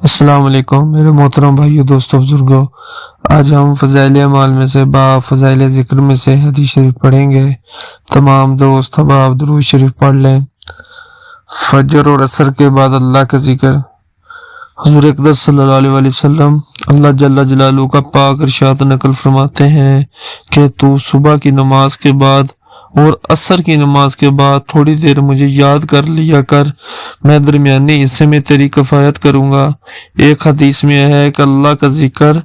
السلام علیکم میرے محترم بھائیو، دوستو، بزرگوں۔ آج ہم فضائل اعمال میں سے فضائل ذکر میں سے حدیث شریف پڑھیں گے۔ تمام دوست احباب درود شریف پڑھ لیں۔ فجر اور عصر کے بعد اللہ کا ذکر۔ حضور اقدس صلی اللہ علیہ وسلم اللہ جل جلالہ کا پاک ارشاد نقل فرماتے ہیں کہ تو صبح کی نماز کے بعد اور عصر کی نماز کے بعد تھوڑی دیر مجھے یاد کر لیا کر، میں درمیانی حصے میں تیری کفایت کروں گا۔ ایک حدیث میں ہے کہ اللہ کا ذکر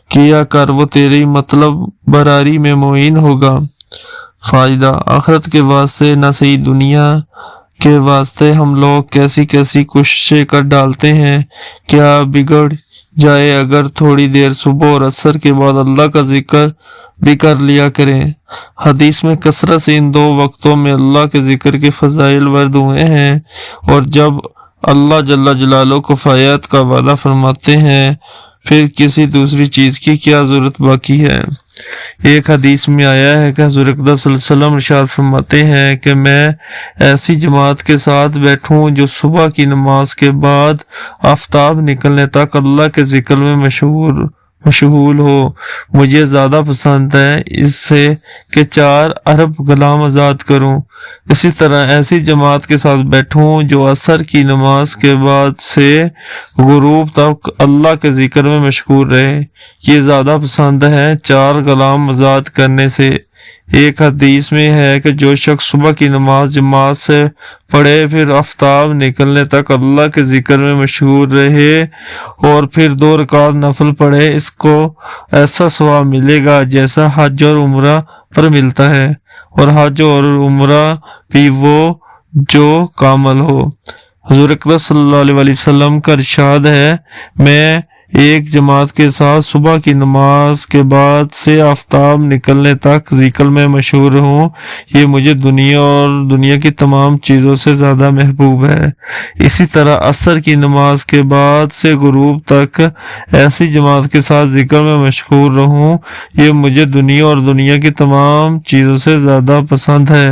کیا کر، وہ تیری مطلب براری میں معین ہوگا۔ فائدہ: آخرت کے واسطے نہ صحیح دنیا کے واسطے ہم لوگ کیسی کیسی کوششیں کر ڈالتے ہیں، کیا بگڑ جائے اگر تھوڑی دیر صبح اور عصر کے بعد اللہ کا ذکر بھی کر لیا کریں۔ حدیث میں کثرت سے ان دو وقتوں میں اللہ کے ذکر کے فضائل ورد ہوئے ہیں، اور جب اللہ جل جلالہ کفایت کا وعدہ فرماتے ہیں پھر کسی دوسری چیز کی کیا ضرورت باقی ہے۔ ایک حدیث میں آیا ہے کہ حضور اقدس صلی اللہ علیہ وسلم ارشاد فرماتے ہیں کہ میں ایسی جماعت کے ساتھ بیٹھوں جو صبح کی نماز کے بعد آفتاب نکلنے تک اللہ کے ذکر میں مشغول ہو، مجھے زیادہ پسند ہے اس سے کہ 4 ارب غلام آزاد کروں۔ اسی طرح ایسی جماعت کے ساتھ بیٹھوں جو عصر کی نماز کے بعد سے غروب تک اللہ کے ذکر میں مشغول رہے، یہ زیادہ پسند ہے 4 غلام آزاد کرنے سے۔ ایک حدیث میں ہے کہ جو شخص صبح کی نماز جماعت سے پڑھے پھر آفتاب نکلنے تک اللہ کے ذکر میں مشغول رہے اور پھر 2 رکعت نفل پڑھے، اس کو ایسا ثواب ملے گا جیسا حج اور عمرہ پر ملتا ہے، اور حج اور عمرہ بھی وہ جو کامل ہو۔ حضور اکرم صلی اللہ علیہ وسلم کا ارشاد ہے، میں ایک جماعت کے ساتھ صبح کی نماز کے بعد سے آفتاب نکلنے تک ذکر میں مشغول ہوں، یہ مجھے دنیا اور دنیا کی تمام چیزوں سے زیادہ محبوب ہے۔ اسی طرح عصر کی نماز کے بعد سے غروب تک ایسی جماعت کے ساتھ ذکر میں مشغول رہوں، یہ مجھے دنیا اور دنیا کی تمام چیزوں سے زیادہ پسند ہے۔